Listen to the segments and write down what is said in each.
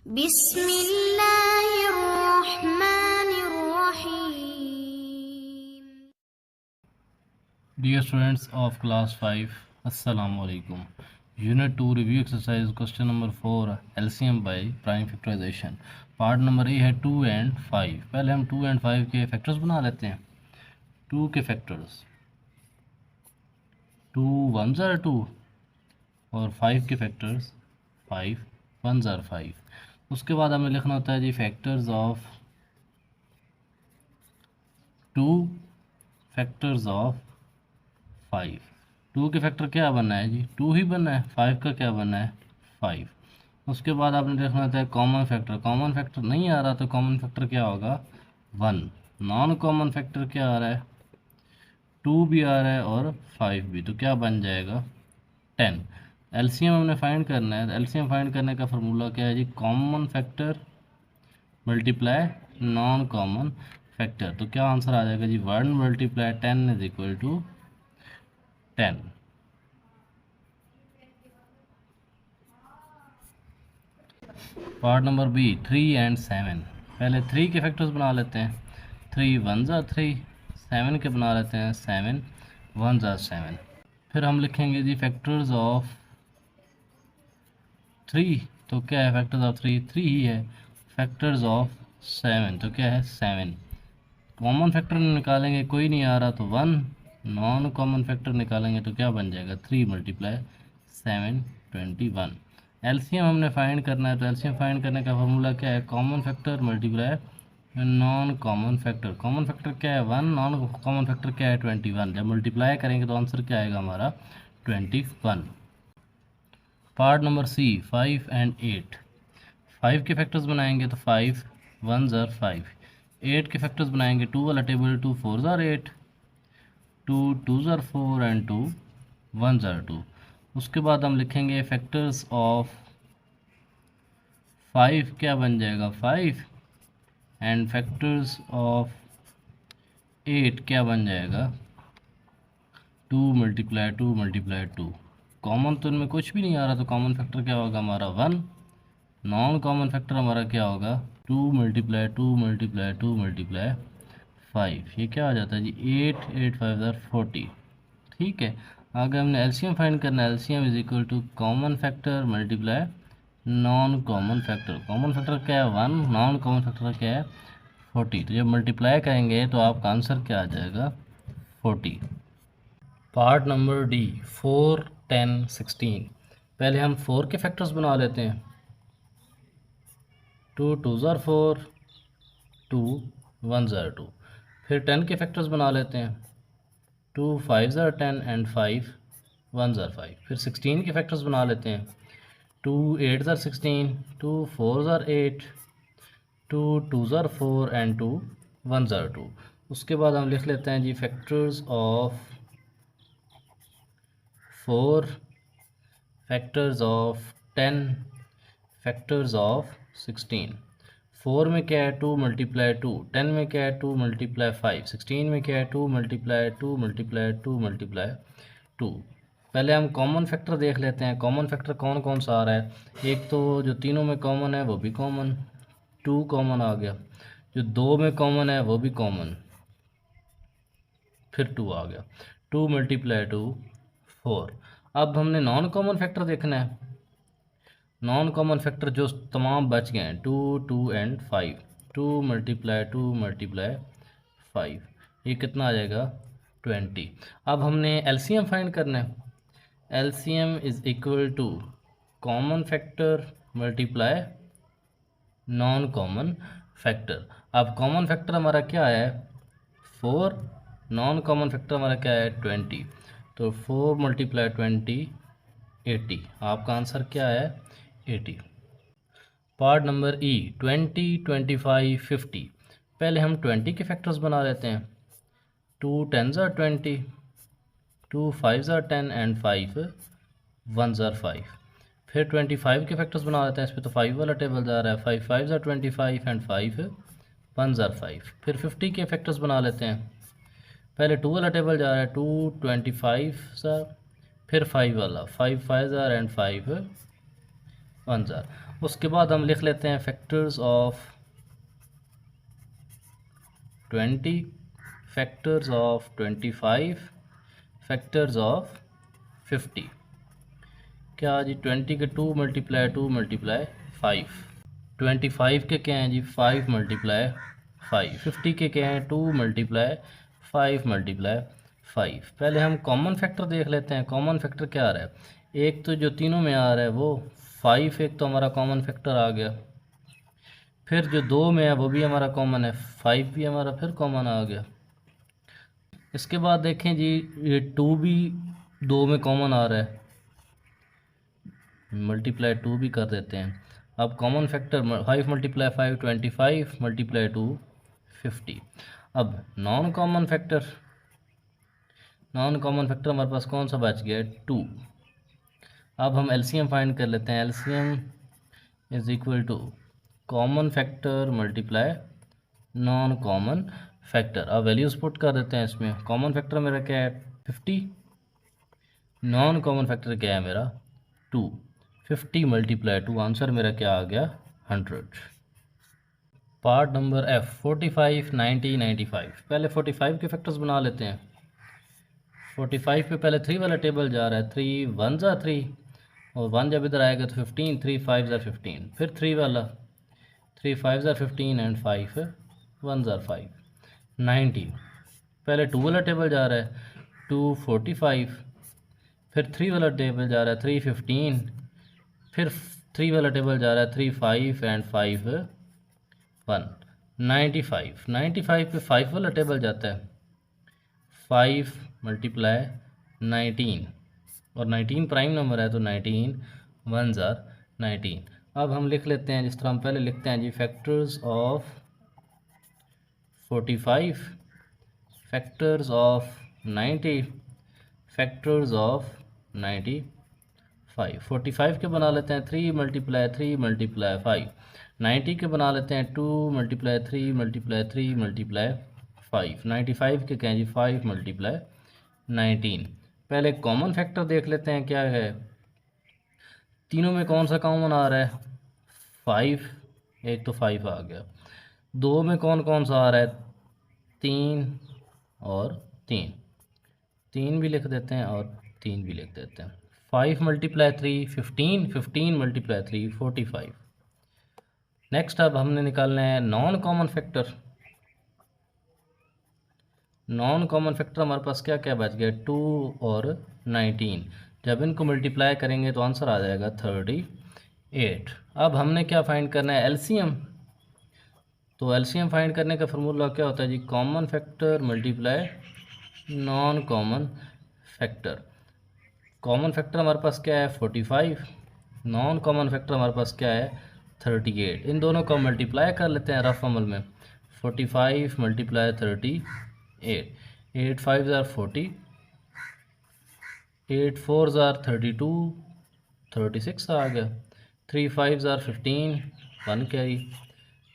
बिस्मिल्लाहिर्रहमानिर्रहीम। Dear students of class 5, Assalamu alaikum. Unit 2 review exercise question number 4 LCM by prime factorization. Part number A है 2 and 5। पहले हम 2 and 5 के factors बना लेते हैं। 2 के फैक्टर्स 2 1s are 2 और 5 के फैक्टर्स 5 1s are 5। उसके बाद हमें लिखना होता है जी फैक्टर्स ऑफ 2 फैक्टर्स ऑफ 5। 2 के फैक्टर क्या बनना है जी 2 ही बनना है। 5 का क्या बनना है 5। उसके बाद आपने देखना होता है कॉमन फैक्टर। कॉमन फैक्टर नहीं आ रहा तो कॉमन फैक्टर क्या होगा 1। नॉन कॉमन फैक्टर क्या आ रहा है 2 भी आ रहा है और 5 भी, तो क्या बन जाएगा 10। एलसीएम हमने फाइंड करना है। एलसीएम फाइंड करने का फार्मूला क्या है जी common factor multiply non common factor. तो क्या आंसर आ जाएगा जी 1 multiply 10 is equal to 10। Part number B 3 and 7। पहले 3 के फैक्टर्स बना लेते हैं। 3 1s are 3। 7 के बना लेते हैं 7 1s are 7। फिर हम लिखेंगे जी फैक्टर्स ऑफ 3। तो क्या है फैक्टर्स ऑफ 3 3 ही है। फैक्टर्स ऑफ 7 तो क्या है 7। कॉमन फैक्टर निकालेंगे कोई नहीं आ रहा तो 1। नॉन कॉमन फैक्टर निकालेंगे तो क्या बन जाएगा 3 मल्टीप्लाई 7 21। एलसीएम हमने फाइंड करना है तो एलसीएम फाइंड करने का फार्मूला क्या है common factor multiply non common factor. Common factor क्या है 1, नॉन कॉमन फैक्टर क्या है 21। जब मल्टीप्लाई करेंगे तो आंसर क्या आएगा हमारा 21। Part number C 5 and 8। 5 के फैक्टर्स बनाएंगे तो 5 1s are 5। 8 के फैक्टर्स बनाएंगे 2 वाला table 2 4s are 8, 2 2s are 4 and 2 1s are 2। उसके बाद हम लिखेंगे फैक्टर्स ऑफ 5 क्या बन जाएगा 5 एंड फैक्टर्स ऑफ 8 क्या बन जाएगा 2 मल्टीप्लाई 2 मल्टीप्लाई 2। कॉमन तो इनमें कुछ भी नहीं आ रहा तो कॉमन फैक्टर क्या होगा हमारा 1। नॉन कॉमन फैक्टर हमारा क्या होगा 2 मल्टीप्लाई 2 मल्टीप्लाई 2 मल्टीप्लाई 5। ये क्या आ जाता है जी 8 8 5 40। ठीक है, आगे हमने एलसीएम फाइंड करना है। LCM is equal to common factor multiply non common factor. Common factor क्या है 1, नॉन कॉमन फैक्टर क्या है 40। तो जब मल्टीप्लाई करेंगे तो आपका आंसर क्या आ जाएगा 40। Part number D 4 10 16। पहले हम 4 के फैक्टर्स बना लेते हैं। 2 2s are 4, 2 1s are 2। फिर 10 के फैक्टर्स बना लेते हैं। 2 5s are 10 and 5 1s are 5। फिर 16 के फैक्टर्स बना लेते हैं। 2 8s are 16, 2 4s are 8, 2 2s are 4 and 2 1s are 2। उसके बाद हम लिख लेते हैं जी factors of 4, factors of 10, factors of 16। 4 में क्या है 2 मल्टीप्लाई 2, 10 में क्या है 2 मल्टीप्लाई 5, 16 में क्या है 2 मल्टीप्लाई 2 मल्टीप्लाई 2 मल्टीप्लाई 2। पहले हम कॉमन फैक्टर देख लेते हैं। कॉमन फैक्टर कौन कौन सा आ रहा है। एक तो जो तीनों में कॉमन है वो भी कॉमन, 2 कॉमन आ गया। जो 2 में कॉमन है वो भी कॉमन, फिर 2 आ गया। 2 मल्टीप्लाई 2 4। अब हमने नॉन कॉमन फैक्टर देखना है। नॉन कॉमन फैक्टर जो तमाम बच गए हैं 2 2 एंड 5। 2 मल्टीप्लाई 2 मल्टीप्लाई 5, ये कितना आ जाएगा 20। अब हमने एलसीएम फाइंड करना है। LCM is equal to common factor multiply non common factor. अब कॉमन फैक्टर हमारा क्या है 4, नॉन कॉमन फैक्टर हमारा क्या है 20। तो 4 मल्टीप्लाई 20 80। आपका आंसर क्या है 80। पार्ट नंबर ई 20 25 50। पहले हम 20 के फैक्टर्स बना लेते हैं। 2 10s are 20, 2 5s are 10 and 5 1s are 5। फिर 25 के फैक्टर्स बना लेते हैं। इस पर तो 5 वाला टेबल जा रहा है। 5 5s are 25 and 5 1s are 5। फिर 50 के फैक्टर्स बना लेते हैं। पहले 2 वाला टेबल जा रहा है 2 25 सर, फिर 5 वाला 5 5s are एंड 5 1000। उसके बाद हम लिख लेते हैं factors of 20, factors of 25, factors of 50। क्या जी 20 के 2 मल्टीप्लाई 5, 25 के क्या हैं जी 5 मल्टीप्लाई 5, 50 के क्या हैं 2 मल्टीप्लाई 5 मल्टीप्लाई 5। पहले हम कॉमन फैक्टर देख लेते हैं। कॉमन फैक्टर क्या आ रहा है, एक तो जो तीनों में आ रहा है वो 5, एक तो हमारा कॉमन फैक्टर आ गया। फिर जो 2 में है वो भी हमारा कॉमन है, 5 भी हमारा फिर कॉमन आ गया। इसके बाद देखें जी ये 2 भी 2 में कॉमन आ रहा है, मल्टीप्लाई 2 भी कर देते हैं। अब कॉमन फैक्टर 5 मल्टीप्लाई 5 25 मल्टीप्लाई 2 50। अब नॉन कॉमन फैक्टर हमारे पास कौन सा बच गया, 2। अब हम एलसीएम फाइंड कर लेते हैं। LCM is equal to common factor multiply non common factor. अब वैल्यूज पुट कर देते हैं इसमें। कॉमन फैक्टर मेरा क्या है 50, नॉन कॉमन फैक्टर क्या है मेरा 2। 50 मल्टीप्लाई 2, आंसर मेरा क्या आ गया 100। Part number F 45 90 95। पहले 45 के फैक्टर्स बना लेते हैं। 45 पे पहले 3 वाला टेबल जा रहा है, 3 1 ज़ा 3 और 1 जब इधर आएगा तो 15, 3 5 ज़ा 15। फिर 3 वाला 3 5 ज़ा 15 एंड 5 1 ज़ा 5 90। पहले 2 वाला टेबल जा रहा है 2 45। फिर 3 वाला टेबल जा रहा है 3 15। फिर 3 वाला टेबल जा रहा है 3 5 एंड 5 1 95। 95 पे 5 वाला टेबल जाता है 5 मल्टीप्लाई 19 और 19 प्राइम नंबर है तो 19 1 ज़ार 19। अब हम लिख लेते हैं जिस तरह हम पहले लिखते हैं जी factors of 45, factors of 90, factors of 95। 45 के बना लेते हैं 3 मल्टीप्लाई 5। 90 के बना लेते हैं 2 मल्टीप्लाई 3 मल्टीप्लाई 5। 95 के कहें जी 5 मल्टीप्लाई 19। पहले कॉमन फैक्टर देख लेते हैं क्या है, तीनों में कौन सा कॉमन आ रहा है 5, एक तो 5 आ गया। 2 में कौन कौन सा आ रहा है 3 और 3, 3 भी लिख देते हैं और 3 भी लिख देते हैं। 5 मल्टीप्लाई 3 15, 15 मल्टीप्लाई 3 45। नेक्स्ट अब हमने निकालना है non common factor. Non common factor हमारे पास क्या क्या बच गया 2 और 19। जब इनको मल्टीप्लाई करेंगे तो आंसर आ जाएगा 38। अब हमने क्या फाइंड करना है एलसीएम। तो एलसीएम फाइंड करने का फार्मूला क्या होता है जी common factor multiply non common factor. Common factor हमारे पास क्या है 45, नॉन कॉमन फैक्टर हमारे पास क्या है 38। इन दोनों को मल्टीप्लाई कर लेते हैं रफ अमल में। 45 मल्टीप्लाई 38, 8 5 ज़ार 40, 8 4 ज़ार 32, 36 आ गया। 3 5 ज़ार 15, 1 कैरी।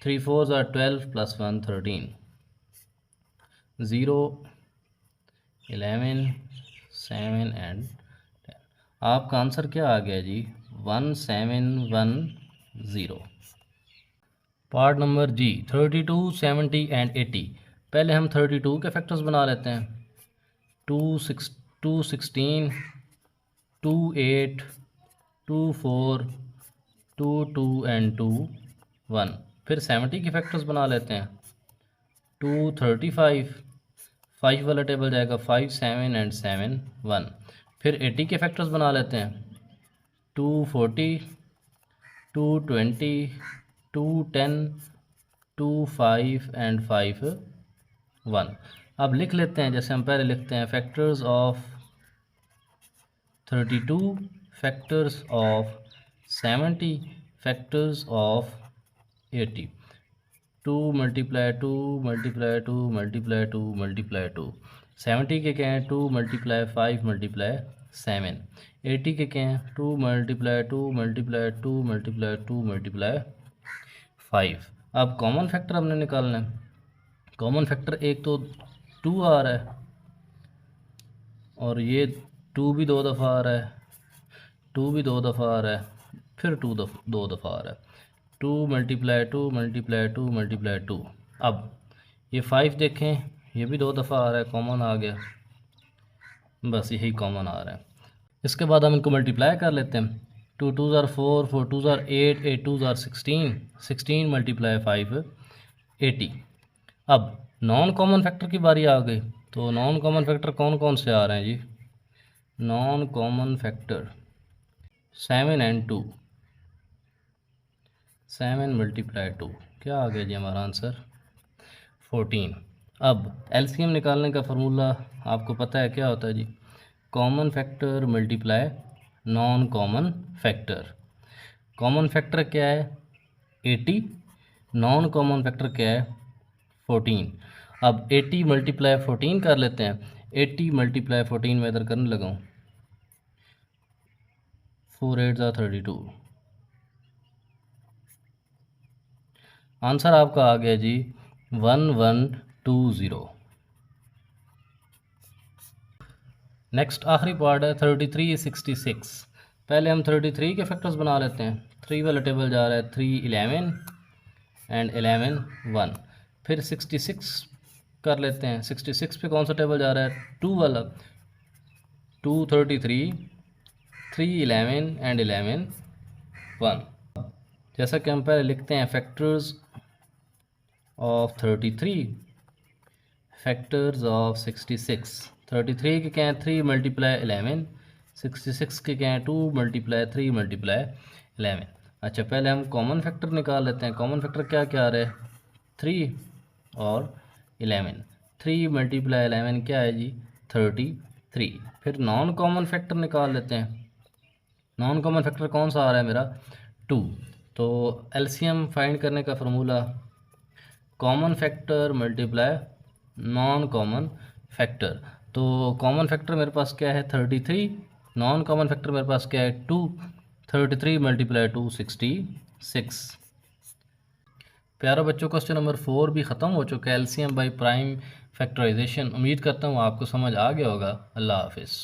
3 4 ज़ार 12 प्लस 1 13, 0 11 7 एंड 10। आपका आंसर क्या आ गया जी 1710। Part number G 32 70 and 80। पहले हम 32 के फैक्टर्स बना लेते हैं 2 6 2 16 2 8 2 4 2 2 एंड 2 1। फिर 70 के फैक्टर्स बना लेते हैं 2 35, 5 वाला टेबल जाएगा 5 7 एंड 7 1। फिर 80 के फैक्टर्स बना लेते हैं 2 40, 2 20, 2 10, 2 5 एंड 5 1। अब लिख लेते हैं जैसे हम पहले लिखते हैं factors of 32, factors of 70, factors of 80। 2 multiply 2 multiply 2 multiply 2 multiply 2। 70 के क्या हैं 2 मल्टीप्लाई 5 मल्टीप्लाई 7। 80 के क्या हैं 2 मल्टीप्लाई 2 मल्टीप्लाई 2 मल्टीप्लाई 2 मल्टीप्लाई 5। अब कॉमन फैक्टर हमने निकालना है। कॉमन फैक्टर एक तो 2 आ रहा है और ये 2 भी 2 दफ़ा आ रहा है, 2 भी 2 दफ़ा आ रहा है। फिर 2 दो दफ़ा आ रहा है, 2 मल्टीप्लाई 2 मल्टीप्लाई 2 मल्टीप्लाई 2। अब ये 5 देखें, ये भी 2 दफ़ा आ रहा है, कॉमन आ गया, बस यही कॉमन आ रहा है। इसके बाद हम इनको मल्टीप्लाई कर लेते हैं, 2 2 ज़ार 4, 4 2 ज़ार 8, 8 2 ज़ार 16, 16 मल्टीप्लाई 5 80। अब नॉन कॉमन फैक्टर की बारी आ गई, तो नॉन कॉमन फैक्टर कौन कौन से आ रहे हैं जी? Non common factor 7 and 2, 7 multiply 2, क्या आ गया जी हमारा आंसर? 14। अब एलसीएम निकालने का फार्मूला आपको पता है क्या होता है जी? Common factor multiply non common factor. Common factor क्या है? 80, नॉन कॉमन फैक्टर क्या है? 14। अब 80 मल्टीप्लाई 14 कर लेते हैं, 80 मल्टीप्लाई 14 मैं इधर करने लगा हूँ, 4 8 ज़ा 32। आंसर आपका आ गया जी 1120। नेक्स्ट आखिरी पार्ट है 33 66। पहले हम 33 के फैक्टर्स बना लेते हैं। 3 वाला टेबल जा रहा है 3 11 एंड 11 1। फिर 66 कर लेते हैं। 66 पे कौन सा टेबल जा रहा है? 2 वाला, 2 33, 3 11 एंड 11 1। जैसा कि हम पहले लिखते हैं फैक्टर्स ऑफ 33, फैक्टर्स ऑफ 66। 33 के क्या हैं? 3 मल्टीप्लाई 11, 66 के क्या हैं? 2 मल्टीप्लाई 3 मल्टीप्लाई 11। अच्छा, पहले हम कॉमन फैक्टर निकाल लेते हैं। कॉमन फैक्टर क्या क्या आ रहा है? 3 और 11। 3 मल्टीप्लाई 11 क्या है जी? 33। फिर नॉन कॉमन फैक्टर निकाल लेते हैं। नॉन कॉमन फैक्टर कौन सा आ रहा है मेरा? 2। तो एलसीएम फाइंड करने का formula common factor multiply non common factor. तो कॉमन फैक्टर मेरे पास क्या है? 33। नॉन कॉमन फैक्टर मेरे पास क्या है? 2। 33 मल्टीप्लाई 2 66। प्यारा बच्चों, क्वेश्चन नंबर 4 भी ख़त्म हो चुका है, एलसीएम बाय प्राइम फैक्टराइजेशन। उम्मीद करता हूँ आपको समझ आ गया होगा। अल्लाह हाफिज़।